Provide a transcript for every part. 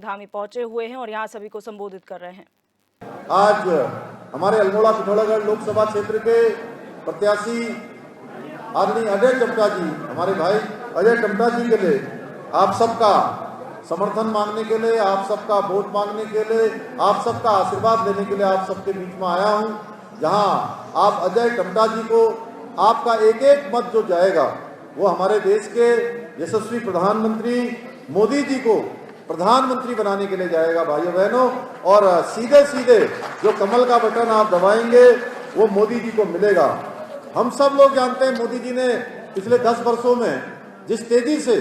धामी पहुंचे हुए हैं और यहां सभी को संबोधित कर रहे हैं। आज हमारे अल्मोड़ा पिथौरागढ़ लोकसभा क्षेत्र के प्रत्याशी आदरणीय अजय टमटा जी, हमारे भाई अजय टमटा जी के लिए आप सबका समर्थन मांगने के लिए, आप सबका वोट मांगने के लिए, आप सबका आशीर्वाद लेने के लिए आप सबके बीच में आया हूं। जहां आप अजय टमटा जी को आपका एक एक मत जो जाएगा वो हमारे देश के यशस्वी प्रधानमंत्री मोदी जी को प्रधानमंत्री बनाने के लिए जाएगा भाइयों बहनों। और सीधे सीधे जो कमल का बटन आप दबाएंगे वो मोदी जी को मिलेगा। हम सब लोग जानते हैं मोदी जी ने पिछले 10 वर्षों में जिस तेजी से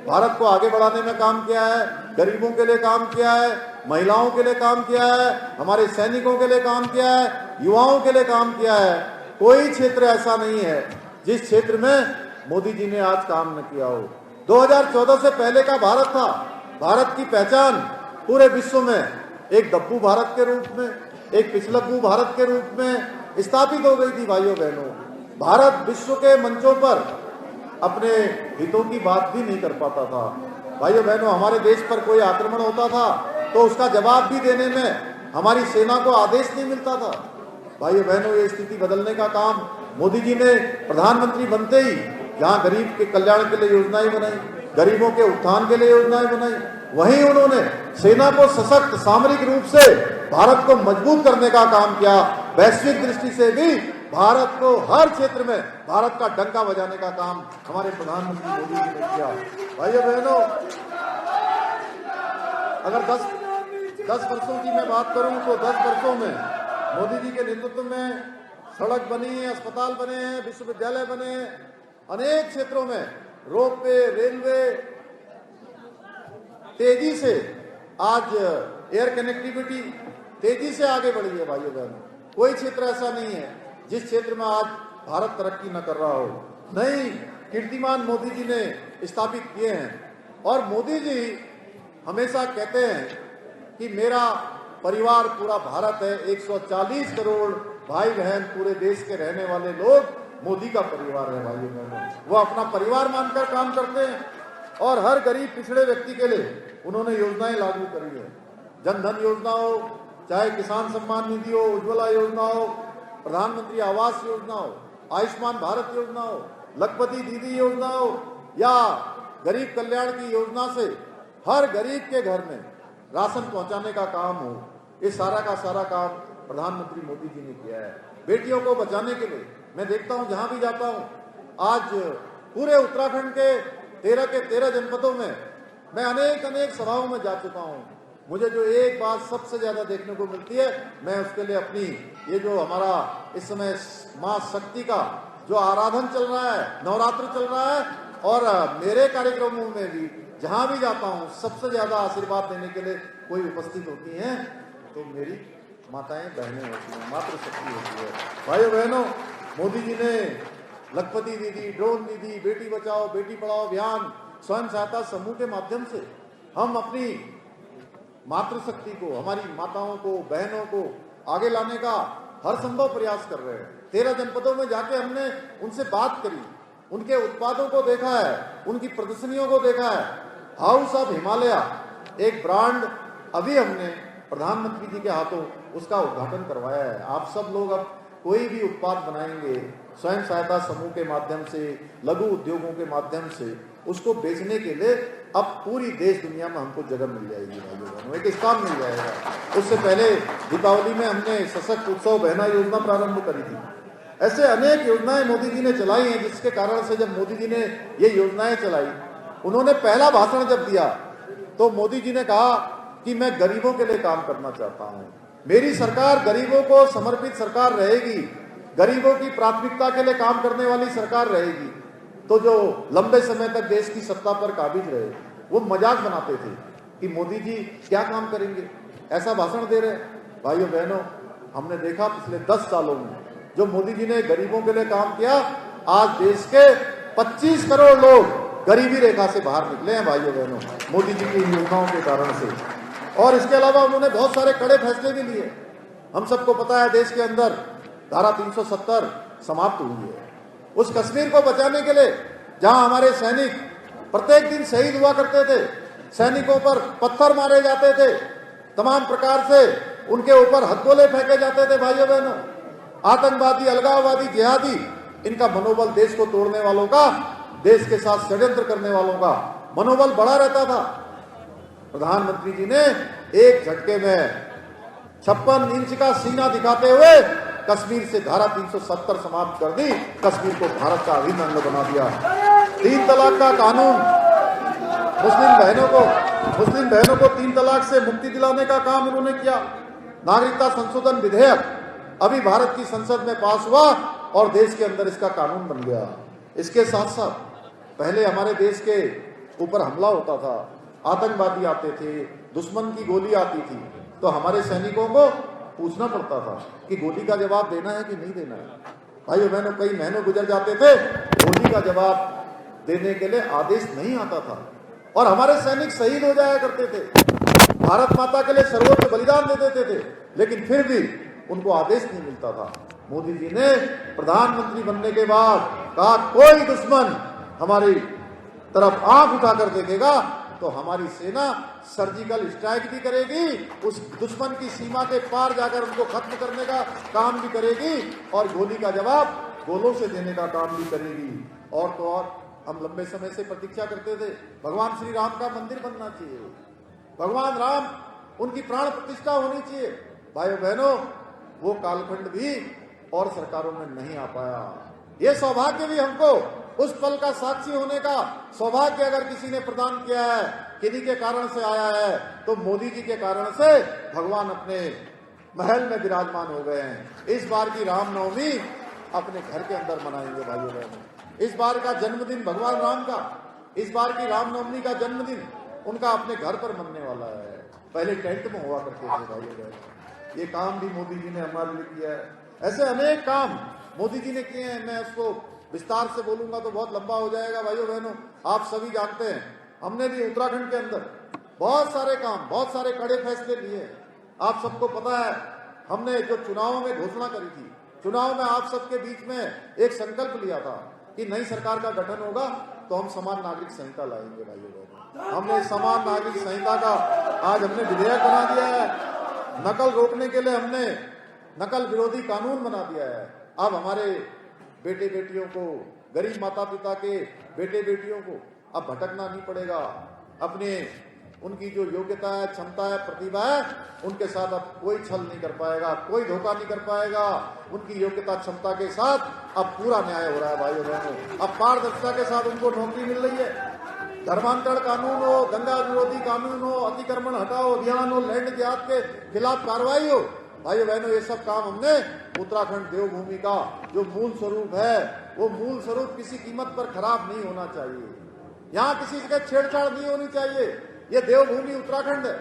भारत को आगे बढ़ाने में काम किया है, गरीबों के लिए काम किया है, महिलाओं के लिए काम किया है, हमारे सैनिकों के लिए काम किया है, युवाओं के लिए काम किया है। कोई क्षेत्र ऐसा नहीं है जिस क्षेत्र में मोदी जी ने आज काम न किया हो। 2014 से पहले का भारत था, भारत की पहचान पूरे विश्व में एक दब्बू भारत के रूप में, एक पिछलग्गू भारत के रूप में स्थापित हो गई थी भाइयों बहनों। भारत विश्व के मंचों पर अपने हितों की बात भी नहीं कर पाता था भाइयों बहनों। हमारे देश पर कोई आक्रमण होता था तो उसका जवाब भी देने में हमारी सेना को आदेश नहीं मिलता था भाइयों बहनों। ये स्थिति बदलने का काम मोदी जी ने प्रधानमंत्री बनते ही जहां गरीब के कल्याण के लिए योजनाएं बनाई, गरीबों के उत्थान के लिए योजनाएं बनाई, वहीं उन्होंने सेना को सशक्त सामरिक रूप से भारत को मजबूत करने का काम किया। वैश्विक दृष्टि से भी भारत को हर क्षेत्र में भारत का डंका बजाने का काम हमारे प्रधानमंत्री मोदी जी ने किया भाइयों बहनों। अगर 10 वर्षों की मैं बात करूं तो 10 वर्षों में मोदी जी के नेतृत्व में सड़क बनी है, अस्पताल बने हैं, विश्वविद्यालय बने हैं, अनेक क्षेत्रों में रोपवे, रेलवे, तेजी से आज एयर कनेक्टिविटी तेजी से आगे बढ़ी है भाइयों बहनों। कोई क्षेत्र ऐसा नहीं है जिस क्षेत्र में आज भारत तरक्की न कर रहा हो। नई कीर्तिमान मोदी जी ने स्थापित किए हैं। और मोदी जी हमेशा कहते हैं कि मेरा परिवार पूरा भारत है। 140 करोड़ भाई बहन पूरे देश के रहने वाले लोग मोदी का परिवार है भाइयों बहनों। वो अपना परिवार मानकर काम करते हैं और हर गरीब पिछड़े व्यक्ति के लिए उन्होंने योजनाएं लागू करी है। जन धन योजना हो, चाहे किसान सम्मान निधि हो, उज्ज्वला योजना हो, प्रधानमंत्री आवास योजना हो, आयुष्मान भारत योजना हो, लखपति दीदी योजना हो या गरीब कल्याण की योजना से हर गरीब के घर में राशन पहुंचाने का काम हो, ये सारा का सारा काम प्रधानमंत्री मोदी जी ने किया है। बेटियों को बचाने के लिए मैं देखता हूं, जहां भी जाता हूं, आज पूरे उत्तराखंड के 13 के 13 जनपदों में मैं अनेक सभाओं में जा चुका हूं। मुझे जो एक बात सबसे ज्यादा देखने को मिलती है, मैं उसके लिए अपनी ये जो हमारा इस समय मां शक्ति का जो आराधन चल रहा है, नवरात्र चल रहा है, और मेरे कार्यक्रमों में भी जहां भी जाता हूं सबसे ज्यादा आशीर्वाद देने के लिए कोई उपस्थित होती हैं तो मेरी माताएं बहनें होती हैं, मातृशक्ति होती है भाइयों बहनों। मोदी जी ने लखपति दीदी, ड्रोन दीदी, बेटी बचाओ बेटी पढ़ाओ अभियान, स्वयं सहायता समूह के माध्यम से हम अपनी मातृशक्ति को, हमारी माताओं को, बहनों को आगे लाने का हर संभव प्रयास कर रहे हैं। 13 जनपदों में जाके हमने उनसे बात करी, उनके उत्पादों को देखा है, उनकी प्रदर्शनियों को देखा है। हाउस ऑफ हिमालय एक ब्रांड अभी हमने प्रधानमंत्री जी के हाथों उसका उद्घाटन करवाया है। आप सब लोग अब कोई भी उत्पाद बनाएंगे स्वयं सहायता समूह के माध्यम से, लघु उद्योगों के माध्यम से, उसको बेचने के लिए अब पूरी देश दुनिया में हमको जगह मिल जाएगी भाइयों बहनों, एक स्थान मिल जाएगा। उससे पहले दीपावली में हमने सशक्त उत्सव बहना योजना प्रारंभ करी थी। ऐसे अनेक योजनाएं मोदी जी ने चलाई हैं, जिसके कारण से जब मोदी जी ने ये योजनाएं चलाई, उन्होंने पहला भाषण जब दिया तो मोदी जी ने कहा कि मैं गरीबों के लिए काम करना चाहता हूं, मेरी सरकार गरीबों को समर्पित सरकार रहेगी, गरीबों की प्राथमिकता के लिए काम करने वाली सरकार रहेगी। तो जो लंबे समय तक देश की सत्ता पर काबिज रहे वो मजाक बनाते थे कि मोदी जी क्या काम करेंगे, ऐसा भाषण दे रहे। भाइयों बहनों, हमने देखा पिछले 10 सालों में जो मोदी जी ने गरीबों के लिए काम किया, आज देश के 25 करोड़ लोग गरीबी रेखा से बाहर निकले हैं भाइयों बहनों, मोदी जी की योजनाओं के कारण से। और इसके अलावा उन्होंने बहुत सारे कड़े फैसले भी लिए। हम सबको पता है देश के अंदर धारा 370 समाप्त हुई है। उस कश्मीर को बचाने के लिए जहां हमारे सैनिक प्रत्येक दिन शहीद हुआ करते थे, सैनिकों पर पत्थर मारे जाते थे, तमाम प्रकार से उनके ऊपर हथगोले फेंके जाते थे। भाइयों बहनों, आतंकवादी, अलगाववादी, जिहादी, इनका मनोबल, देश को तोड़ने वालों का, देश के साथ षड्यंत्र करने वालों का मनोबल बढ़ा रहता था। प्रधानमंत्री जी ने एक झटके में 56 इंच का सीना दिखाते हुए कश्मीर से धारा 370 समाप्त कर दी, कश्मीर को भारत का अभिन्न अंग बना दिया। 3 तलाक का कानून, मुस्लिम बहनों को 3 तलाक से मुक्ति दिलाने का काम उन्होंने किया। नागरिकता संशोधन विधेयक अभी भारत की संसद में पास हुआ और देश के अंदर इसका कानून बन गया। इसके साथ साथ पहले हमारे देश के ऊपर हमला होता था, आतंकवादी आते थे, दुश्मन की गोली आती थी, तो हमारे सैनिकों को पूछना पड़ता था कि गोली का जवाब देना है कि नहीं देना है। भाइयों बहनों, कई महीनों गुजर जाते थे, गोली का जवाब देने के लिए आदेश नहीं आता था और हमारे सैनिक शहीद हो जाया करते थे, भारत माता के लिए सर्वोच्च बलिदान दे देते थे, लेकिन फिर भी उनको आदेश नहीं मिलता था। मोदी जी ने प्रधानमंत्री बनने के बाद कहा, कोई दुश्मन हमारी तरफ आंख उठाकर देखेगा तो हमारी सेना सर्जिकल स्ट्राइक भी करेगी, उस दुश्मन की सीमा के पार जाकर उनको खत्म करने का काम भी करेगी और गोली का जवाब गोलों से देने का काम भी करेगी। और तो और हम लंबे समय से प्रतीक्षा करते थे, भगवान श्री राम का मंदिर बनना चाहिए, भगवान राम उनकी प्राण प्रतिष्ठा होनी चाहिए। भाइयों बहनों, वो कालखंड भी और सरकारों में नहीं आ पाया। ये सौभाग्य भी हमको उस पल का साक्षी होने का सौभाग्य अगर किसी ने प्रदान किया है, किन्हीं के कारण से आया है, तो मोदी जी के कारण से भगवान अपने महल में विराजमान हो गए हैं। इस बार की रामनवमी अपने घर के अंदर मनाएंगे भाइयों बहनों। इस बार का जन्मदिन भगवान राम का, इस बार की रामनवमी का जन्मदिन उनका अपने घर पर मनने वाला है। पहले टेंट में हुआ करते थे भाइयों बहनों। ये काम भी मोदी जी ने हमारे लिए किया है। ऐसे अनेक काम मोदी जी ने किए हैं। मैं उसको विस्तार से बोलूंगा तो बहुत लंबा हो जाएगा। भाइयों बहनों, आप सभी जानते हैं, हमने भी उत्तराखंड के अंदर बहुत सारे काम, बहुत सारे कड़े फैसले लिए। आप सबको पता है, हमने जो चुनावों में घोषणा करी थी, चुनाव में आप सबके बीच में एक संकल्प लिया था कि नई सरकार का गठन होगा तो हम समान नागरिक संहिता लाएंगे। भाइयों बहनों, हमने समान नागरिक संहिता का आज हमने विधेयक बना दिया है। नकल रोकने के लिए हमने नकल विरोधी कानून बना दिया है। अब हमारे बेटे बेटियों को, गरीब माता पिता के बेटे बेटियों को अब भटकना नहीं पड़ेगा। अपने उनकी जो योग्यता है, क्षमता है, प्रतिभा है, उनके साथ अब कोई छल नहीं कर पाएगा, कोई धोखा नहीं कर पाएगा। उनकी योग्यता क्षमता के साथ अब पूरा न्याय हो रहा है भाइयों बहनों। अब पारदर्शिता के साथ उनको नौकरी मिल रही है। धर्मांतरण कानून हो, दंगा विरोधी कानून हो, अतिक्रमण हटाओ अभियान हो, लैंड जिहाद के खिलाफ कार्रवाई हो, भाइयों बहनों, ये सब काम हमने उत्तराखंड देवभूमि का जो मूल स्वरूप है, वो मूल स्वरूप किसी कीमत पर खराब नहीं होना चाहिए। यहाँ किसी से छेड़छाड़ नहीं होनी चाहिए। ये देवभूमि उत्तराखंड है,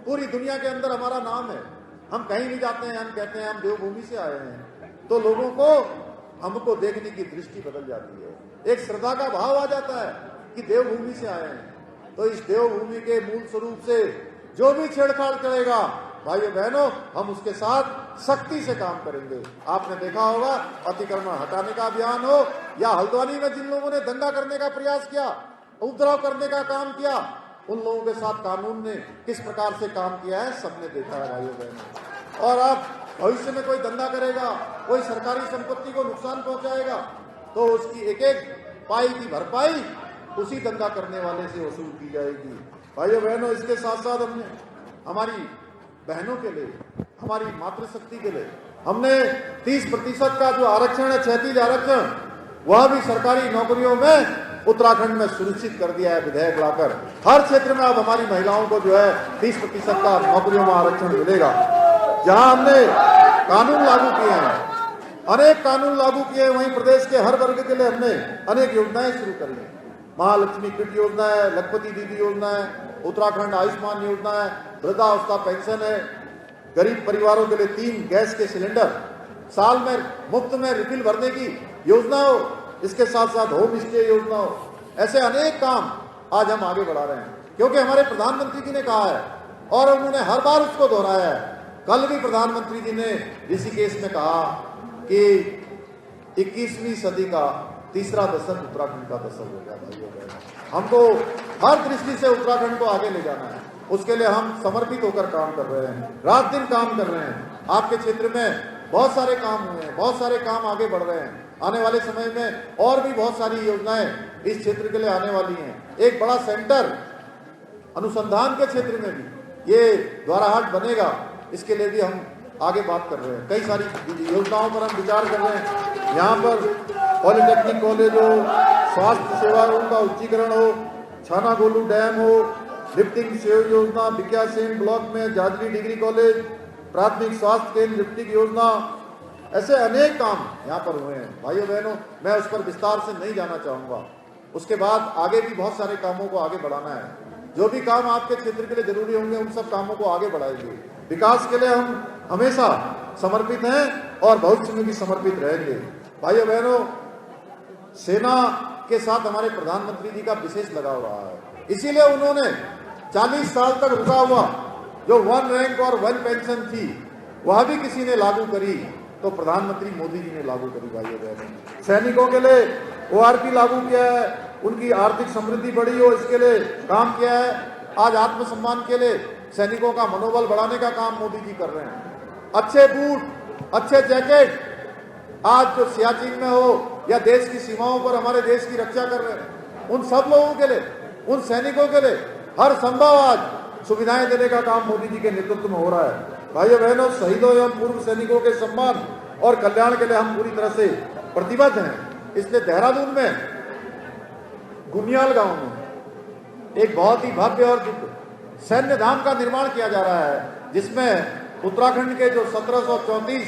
पूरी दुनिया के अंदर हमारा नाम है। हम कहीं भी जाते हैं, हम कहते हैं हम देवभूमि से आए हैं, तो लोगों को हमको देखने की दृष्टि बदल जाती है। एक श्रद्धा का भाव आ जाता है कि देवभूमि से आए हैं। तो इस देवभूमि के मूल स्वरूप से जो भी छेड़छाड़ करेगा, भाइयों बहनों, हम उसके साथ सख्ती से काम करेंगे। आपने देखा होगा, अतिक्रमण हटाने का अभियान हो या हल्द्वानी में जिन लोगों ने दंगा करने का प्रयास किया, उपद्रव करने का काम किया, उन लोगों के साथ कानून ने किस प्रकार से काम किया है, सबने देखा है भाइयों बहनों। और अब भविष्य में कोई दंगा करेगा, कोई सरकारी संपत्ति को नुकसान पहुंचाएगा, तो उसकी एक एक पाई की भरपाई उसी दंगा करने वाले से वसूल की जाएगी। भाइयों बहनों, इसके साथ साथ हमने हमारी बहनों के लिए, हमारी मातृशक्ति के लिए हमने 30% का जो आरक्षण है, 36 आरक्षण, वह भी सरकारी नौकरियों में उत्तराखंड में सुनिश्चित कर दिया है विधेयक लाकर। हर क्षेत्र में अब हमारी महिलाओं को जो है 30% का नौकरियों में आरक्षण मिलेगा। जहां हमने कानून लागू किए हैं, अनेक कानून लागू किए हैं, वहीं प्रदेश के हर वर्ग के लिए हमने अनेक योजनाएं शुरू करी हैं। महालक्ष्मी किट योजना है, लखपति दीदी योजना है, उत्तराखंड आयुष्मान योजना है, वृद्धावस्था पेंशन है, गरीब परिवारों के लिए 3 गैस के सिलेंडर साल में मुफ्त में रिफिल भरने की योजना हो, इसके साथ साथ होम स्टे योजना हो। ऐसे अनेक काम आज हम आगे बढ़ा रहे हैं, क्योंकि हमारे प्रधानमंत्री जी ने कहा है और उन्होंने हर बार उसको दोहराया है। कल भी प्रधानमंत्री जी ने ऋषिकेश में कहा कि 21वीं सदी का तीसरा दशक उत्तराखंड का दशक होगा। भाइयों बहनों, हमको हर दृष्टि से उत्तराखंड को आगे ले जाना है। उसके लिए हम समर्पित होकर काम कर रहे हैं, रात दिन काम कर रहे हैं। आपके क्षेत्र में बहुत सारे काम हुए हैं, बहुत सारे काम आगे बढ़ रहे हैं। आने वाले समय में और भी बहुत सारी योजनाएं इस क्षेत्र के लिए आने वाली हैं। एक बड़ा सेंटर अनुसंधान के क्षेत्र में भी ये द्वाराहाट बनेगा, इसके लिए भी हम आगे बात कर रहे हैं। कई सारी योजनाओं पर हम विचार कर रहे हैं। यहाँ पर पॉलिटेक्निक कॉलेज हो, स्वास्थ्य सेवाओं का उच्चीकरण हो, छाना गोलू डैम हो, लिफ्टिंग सेव योजना, बिकिया सेन ब्लॉक में जाजरी डिग्री कॉलेज, प्राथमिक स्वास्थ्य केंद्र लिफ्टिंग योजना, ऐसे अनेक काम यहाँ पर हुए हैं। भाइयों बहनों, मैं उस पर विस्तार से नहीं जाना चाहूँगा। उसके बाद आगे भी बहुत सारे कामों को आगे बढ़ाना है। जो भी काम आपके क्षेत्र के लिए जरूरी होंगे उन सब कामों को आगे बढ़ाएंगे। विकास के लिए हम हमेशा समर्पित हैं और भविष्य में भी समर्पित रहेंगे। भाइयों बहनों, सेना के साथ हमारे प्रधानमंत्री जी का विशेष लगाव रहा है। इसीलिए उन्होंने 40 साल तक रुका हुआ जो 1 रैंक और 1 पेंशन थी, वह भी किसी ने लागू करी तो प्रधानमंत्री मोदी जी ने लागू करी। भाइयों बहनों, सैनिकों के लिए ORP लागू किया है, उनकी आर्थिक समृद्धि बढ़ी हो इसके लिए काम किया है। आज आत्मसम्मान के लिए सैनिकों का मनोबल बढ़ाने का काम मोदी जी कर रहे हैं। अच्छे बूट, अच्छे जैकेट, आज जो सियाचिन में हो या देश की सीमाओं पर हमारे देश की रक्षा कर रहे हैं, उन सब लोगों के लिए, उन सैनिकों के लिए हर संभव आज सुविधाएं देने का काम मोदी जी के नेतृत्व में हो रहा है। भाइयों बहनों, शहीदों एवं पूर्व सैनिकों के सम्मान और कल्याण के लिए हम पूरी तरह से प्रतिबद्ध हैं। इसलिए देहरादून में गुमियाल गांव में एक बहुत ही भव्य और सैन्य धाम का निर्माण किया जा रहा है, जिसमें उत्तराखंड के जो 1734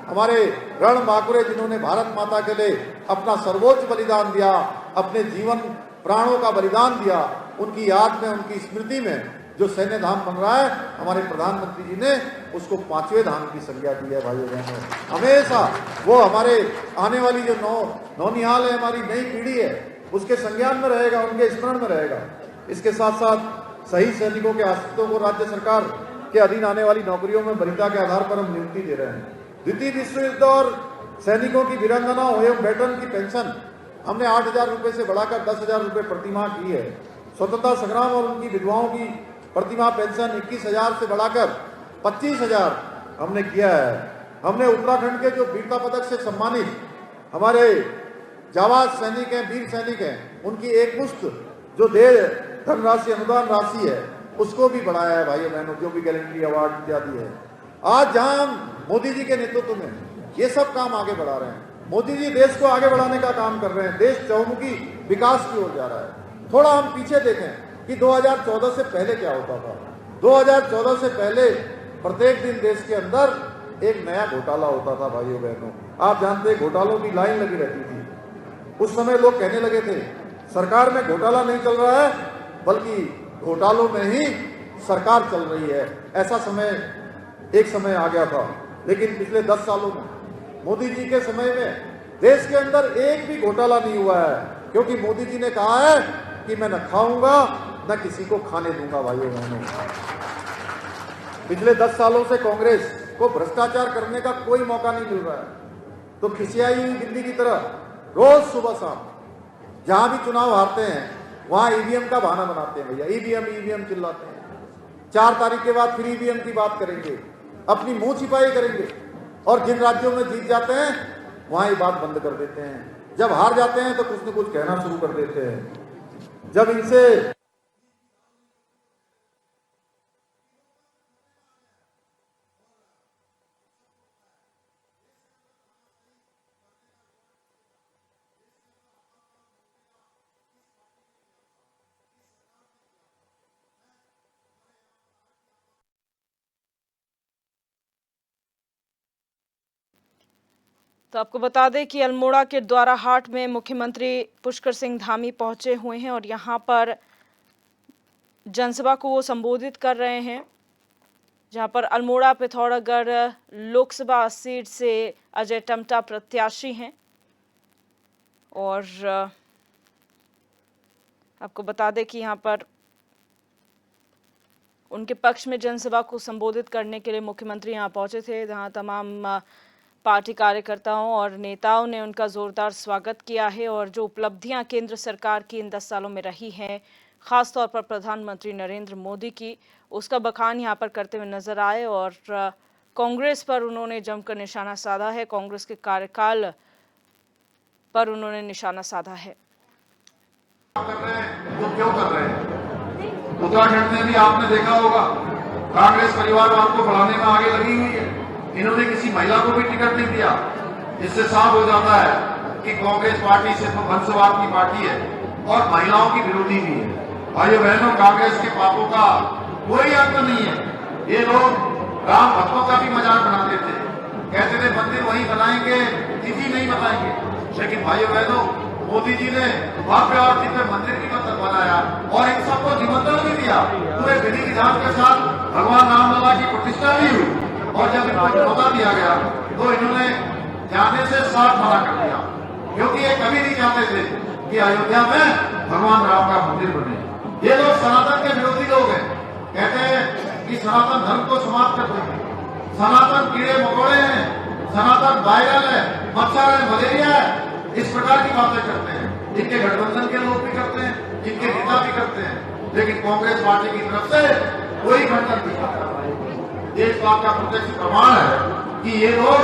हमारे रण बांकुरे जिन्होंने भारत माता के लिए अपना सर्वोच्च बलिदान दिया, अपने जीवन प्राणों का बलिदान दिया, उनकी याद में, उनकी स्मृति में जो सैन्य धाम बन रहा है, हमारे प्रधानमंत्री जी ने उसको 5वें धाम की संज्ञा दी है। भाइयों बहनों, हमेशा वो हमारे आने वाली जो नौनिहाल है, हमारी नई पीढ़ी है, उसके संज्ञान में रहेगा, उनके स्मरण में रहेगा। इसके साथ साथ शहीद सैनिकों के आश्रितों को राज्य सरकार के अधीन आने वाली नौकरियों में वरीयता के आधार पर हम नियुक्ति दे रहे हैं। द्वितीय विश्व युद्ध और सैनिकों की वीरांगनाओं एवं वेटरन की पेंशन हमने 8,000 रुपए से बढ़ाकर 10,000 रुपए प्रतिमाह की है। स्वतंत्रता संग्राम और उनकी विधवाओं की प्रतिमाह पेंशन 21,000 से बढ़ाकर 25,000 हमने किया है। हमने उत्तराखंड के जो वीरता पदक से सम्मानित हमारे जाबाज सैनिक हैं, वीर सैनिक हैं, उनकी एक मुश्त जो धनराशि, अनुदान राशि है, उसको भी बढ़ाया है। भाइयों बहनों, जो भी गैलेंट्री अवार्ड इत्यादि है, आज जहां हम मोदी जी के नेतृत्व में ये सब काम आगे बढ़ा रहे हैं, मोदी जी देश को आगे बढ़ाने का काम कर रहे हैं, देश चहुमुखी विकास की ओर जा रहा है। थोड़ा हम पीछे देखें कि 2014 से पहले क्या होता था। 2014 से पहले प्रत्येक दिन देश के अंदर एक नया घोटाला होता था। भाइयों बहनों, आप जानते हैं घोटालों की लाइन लगी रहती थी। उस समय लोग कहने लगे थे सरकार में घोटाला नहीं चल रहा है, बल्कि घोटालों में ही सरकार चल रही है। ऐसा एक समय आ गया था। लेकिन पिछले 10 सालों में, मोदी जी के समय में देश के अंदर एक भी घोटाला नहीं हुआ है, क्योंकि मोदी जी ने कहा है कि मैं न खाऊंगा न किसी को खाने दूंगा। भाइयों बहनों, पिछले 10 सालों से कांग्रेस को भ्रष्टाचार करने का कोई मौका नहीं मिल रहा है। तो खिसियाई हुई दिल्ली की तरह रोज सुबह शाम जहां भी चुनाव हारते हैं वहां ईवीएम का बहाना बनाते हैं। भैया ईवीएम चिल्लाते हैं। 4 तारीख के बाद फिर ईवीएम की बात करेंगे, अपनी मुंह छिपाई करेंगे, और जिन राज्यों में जीत जाते हैं वहां ये बात बंद कर देते हैं। जब हार जाते हैं तो कुछ न कुछ कहना शुरू कर देते हैं। जब इनसे तो आपको बता दें कि अल्मोड़ा के द्वाराहाट में मुख्यमंत्री पुष्कर सिंह धामी पहुंचे हुए हैं और यहां पर जनसभा को वो संबोधित कर रहे हैं, जहां पर अल्मोड़ा पिथौरागढ़ लोकसभा सीट से अजय टम्टा प्रत्याशी हैं। और आपको बता दें कि यहां पर उनके पक्ष में जनसभा को संबोधित करने के लिए मुख्यमंत्री यहां पहुंचे थे, जहां तमाम पार्टी कार्यकर्ताओं और नेताओं ने उनका जोरदार स्वागत किया है। और जो उपलब्धियां केंद्र सरकार की इन 10 सालों में रही हैं, खास तौर पर प्रधानमंत्री नरेंद्र मोदी की, उसका बखान यहाँ पर करते हुए नजर आए और कांग्रेस पर उन्होंने जमकर निशाना साधा है। कांग्रेस के कार्यकाल पर उन्होंने निशाना साधा है। कर रहे हैं तो क्यों कर रहे हैं? उत्तराखंड में भी आपने देखा होगा, कांग्रेस परिवारवाद को बढ़ाने में आगे लगी हुई है। इन्होंने किसी महिला को भी टिकट नहीं दिया। इससे साफ हो जाता है कि कांग्रेस पार्टी सिर्फ वंशवाद की पार्टी है और महिलाओं की विरोधी भी है। भाइयों बहनों, कांग्रेस के पापों का कोई अंत नहीं है। ये लोग राम भक्तों का भी मजाक बनाते थे, कहते थे मंदिर वहीं बनाएंगे, तिथि नहीं बनाएंगे। लेकिन भाइयों बहनों, मोदी जी ने भव्य और दिव्य मंदिर भी बनाया और इन सबको निमंत्रण भी दिया। पूरे विधि विधान के साथ भगवान रामलला की प्रतिष्ठा भी हुई और जब इनको न्योता दिया गया तो इन्होंने जाने से साफ मना कर दिया, क्योंकि ये कभी नहीं चाहते थे कि अयोध्या में भगवान राम का मंदिर बने। ये लोग सनातन के विरोधी लोग हैं, कहते हैं कि सनातन धर्म को समाप्त कर देंगे। सनातन कीड़े मकोड़े हैं, सनातन वायरल है, मच्छर है, मलेरिया है, इस प्रकार की बातें करते हैं। इनके गठबंधन के लोग भी करते हैं, इनके नेता भी करते हैं, लेकिन कांग्रेस पार्टी की तरफ से कोई खंडन नहीं करता। इस बात का प्रत्यक्ष प्रमाण है कि ये लोग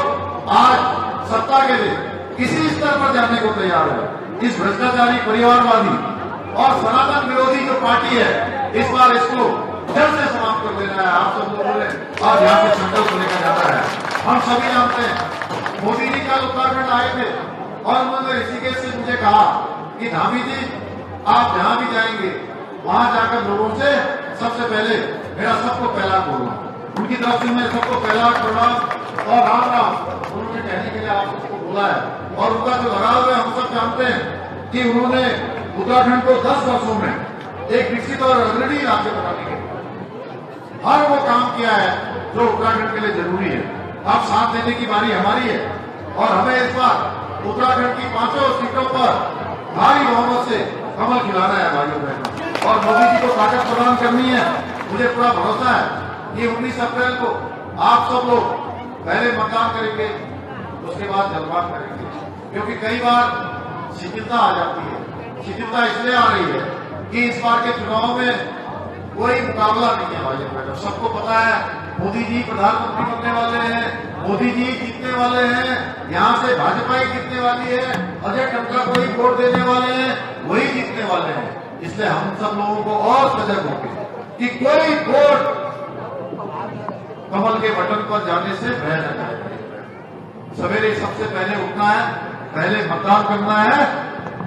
आज सत्ता के लिए किसी स्तर पर जाने को तैयार है। इस भ्रष्टाचारी, परिवारवादी और सनातन विरोधी जो पार्टी है, इस बार इसको जल्द से समाप्त कर देना है। आप सब लोगों ने आज यहाँ पे संकल्प लेकर जाना है। हम सभी जानते हैं, मोदी जी कल उत्तराखंड आए थे और उन्होंने ऋषिकेश से मुझे कहा कि धामी जी, आप जहां भी जाएंगे वहां जाकर लोगों से सबसे पहले मेरा सबको पहला बोलना। उनकी तरफ से मैं सबको पहला प्रणाम और राम राम उन्होंने कहने के लिए आप सबको बोला है। और उनका जो लगाव है, हम सब जानते हैं कि उन्होंने उत्तराखंड को 10 वर्षों में एक विकसित और अग्रणी राज्य बनाने के हर वो काम किया है जो उत्तराखंड के लिए जरूरी है। अब साथ देने की बारी हमारी है और हमें इस बार उत्तराखंड की 5 सीटों पर भारी बहुमत से कमल खिलाना है भाइयों बहनों, और मोदी जी को ताकत प्रदान करनी है। मुझे पूरा भरोसा है कि 19 अप्रैल को आप सब लोग पहले मतदान करेंगे, उसके बाद जलपान करेंगे, क्योंकि कई बार शिथिलता आ जाती है। शिथिलता इसलिए आ रही है कि इस बार के चुनाव में कोई मुकाबला नहीं है भाइयों बहनों। सबको पता है मोदी जी प्रधानमंत्री बनने वाले हैं, मोदी जी जीतने वाले हैं, यहाँ से भाजपा ही जीतने वाली है, अजय टमटा को ही वोट देने वाले हैं, वही जीतने वाले हैं। इसलिए हम सब लोगों को और सजग होंगे कि कोई वोट कमल के बटन पर जाने से बह न जाए। सवेरे सबसे पहले उठना है, पहले मतदान करना है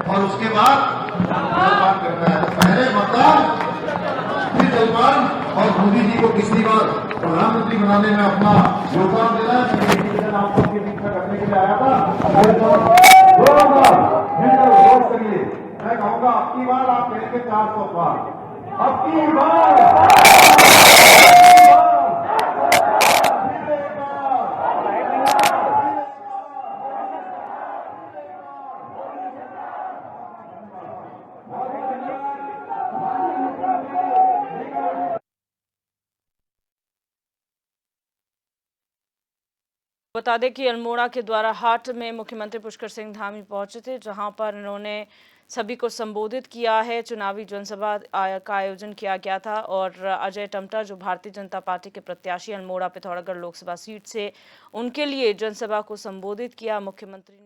और उसके बाद जलपान करना है। पहले मतदान, फिर जलपान, और मोदी जी को पिछली बार प्रधानमंत्री बनाने में अपना योगदान देना है। आप सबके बीच में करने के लिए आया था। वोट करिए। मैं कहूँगा अब की बार आप करेंगे 400 पार। अब की बार बता दें कि अल्मोड़ा के द्वारा हाट में मुख्यमंत्री पुष्कर सिंह धामी पहुंचे थे, जहां पर इन्होंने सभी को संबोधित किया है। चुनावी जनसभा का आयोजन किया गया था और अजय टमटा, जो भारतीय जनता पार्टी के प्रत्याशी अल्मोड़ा पिथौरागढ़ लोकसभा सीट से, उनके लिए जनसभा को संबोधित किया मुख्यमंत्री ने।